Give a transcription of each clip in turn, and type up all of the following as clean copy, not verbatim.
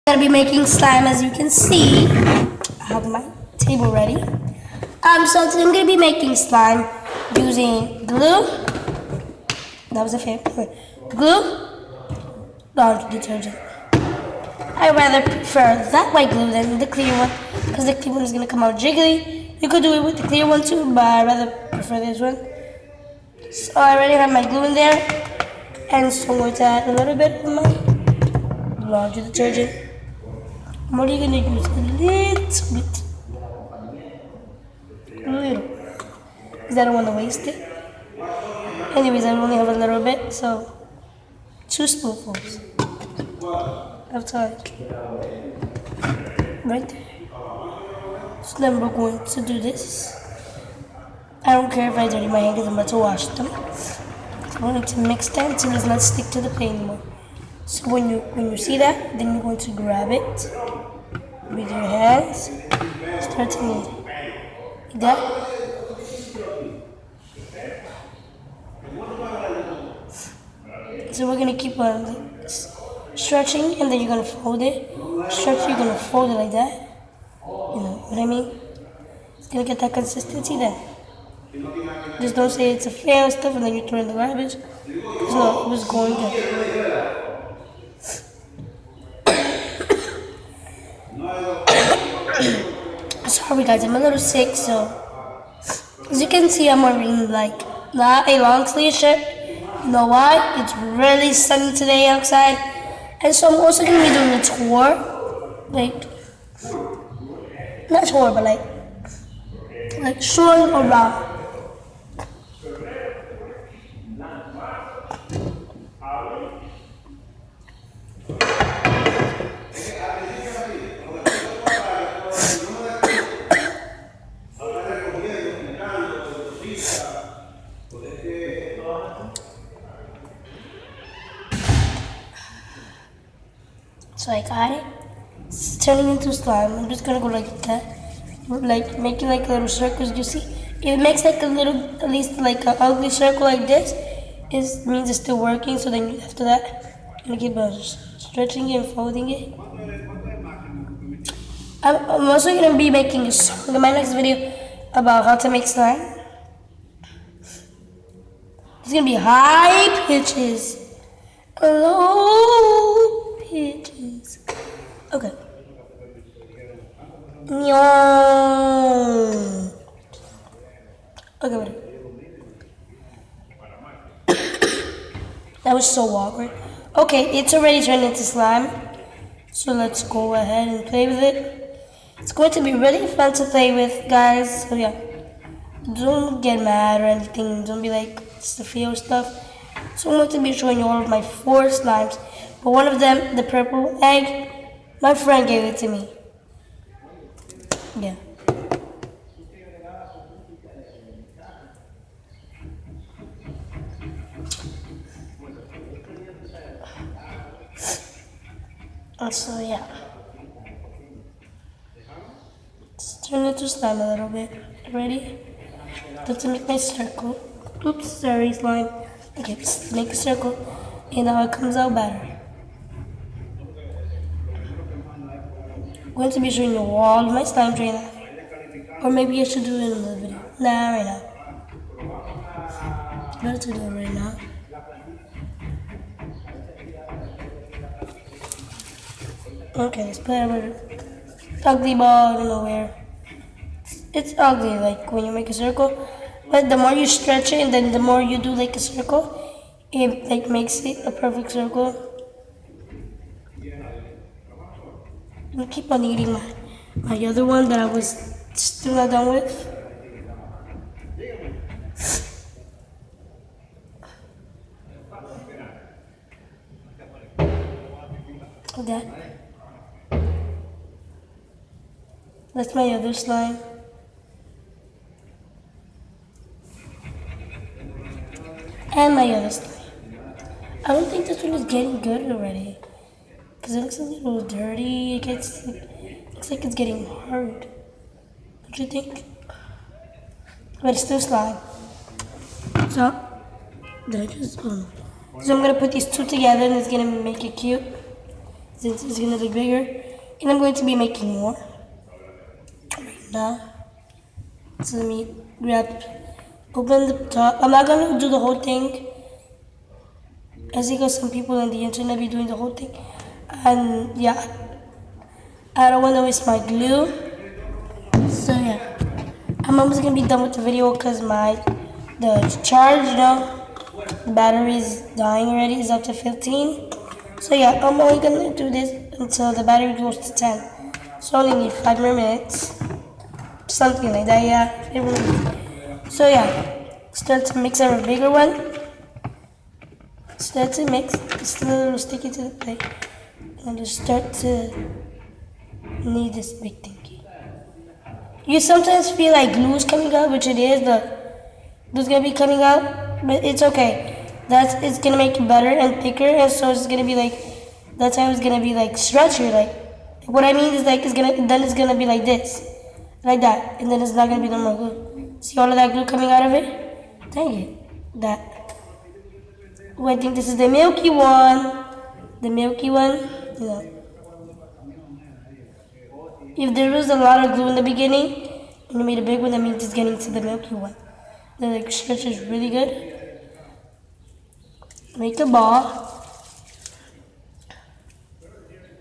I'm gonna be making slime. As you can see, I have my table ready. So today I'm gonna be making slime using glue. That was a fair. Glue, laundry detergent. I rather prefer that white glue than the clear one because the clear one is gonna come out jiggly. You could do it with the clear one too, but I rather prefer this one. So I already have my glue in there, and so I'm going to add a little bit of my laundry detergent. What are you gonna use? A little bit. A little. Because I don't want to waste it. Anyways, I only have a little bit, so 2 spoonfuls of tonic. Right there. So then we're going to do this. I don't care if I dirty my hand because I'm about to wash them. So I'm going to mix that until it does not stick to the plate anymore. So when you see that, then you're going to grab it with your hands. Start to knead it. Like that. So we're gonna keep on stretching, and then you're gonna fold it. Stretch, you're gonna fold it like that. You know what I mean? It's gonna get that consistency then. Just don't say it's a fail and stuff, and then you throw in the garbage. Cause no, it was going good. Sorry guys, I'm a little sick, so as you can see, I'm wearing like not a long sleeve shirt. You know why? It's really sunny today outside, and so I'm also gonna be doing a tour, like not tour, but like showing around. So I got it. It's turning into slime. I'm just gonna go like that, like making like little circles. You see, if it makes like a little, at least like an ugly circle like this, it means it's still working. So then after that, I'm gonna keep stretching it and folding it. I'm also gonna be making a song in my next video about how to make slime. It's gonna be high pitches, low pitches. Okay. Okay, wait. That was so awkward. Okay, it's already turned into slime. So let's go ahead and play with it. It's going to be really fun to play with, guys. So yeah, don't get mad or anything. Don't be like, it's the fail stuff. So I'm going to be showing you all of my 4 slimes. But one of them, the purple egg, my friend gave it to me. Yeah. So yeah. Let's turn it to slime a little bit. Ready? Let's make my circle. Oops, sorry, slime. Okay, let's make a circle. And now it comes out better. I'm going to be showing you all of my slime right now. Or maybe I should do it in another video. Nah, right now. Better to do it right now. Okay, let's play with ugly ball out of nowhere. It's ugly, like when you make a circle. But the more you stretch it, and then the more you do like a circle, it like makes it a perfect circle. I'm keep on eating my other one that I was still not done with. Like that. That's my other slime. And my other slime. I don't think this one is getting good already. Because it looks a little dirty. It looks like it's getting hard. What do you think? But it's still slime. So, So I'm gonna put these two together and it's gonna make it cute. since it's gonna look bigger. And I'm going to be making more right now. So let me open the top. I'm not gonna do the whole thing. I see some people on the internet be doing the whole thing. And yeah, I don't wanna waste my glue. So yeah, I'm almost gonna be done with the video because the charge, the battery is dying already. It's up to 15. So yeah, I'm only gonna do this until the battery goes to 10. So I only need 5 more minutes, something like that. Yeah, 5 more minutes. So yeah, start to mix a bigger one. Start to mix. It's still a little sticky to the plate, and just start to knead this big thingy. You sometimes feel like glue is coming out, which it is. The glue's gonna be coming out, but it's okay. It's gonna make it better and thicker, and so it's gonna be like that's how it's gonna be like stretchier. Like what I mean is like it's gonna be like this, like that, and then it's not gonna be no more glue. See all of that glue coming out of it? Dang it, that. Oh, I think this is the milky one. The milky one, you know. If there was a lot of glue in the beginning and you made a big one, that means it's getting to the milky one. The like stretch is really good. Make the ball.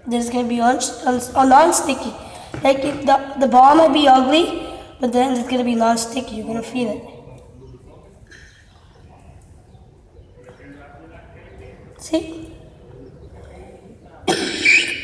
This is gonna be non-sticky. Like if the ball might be ugly, but then it's gonna be non-sticky. You're gonna feel it. See?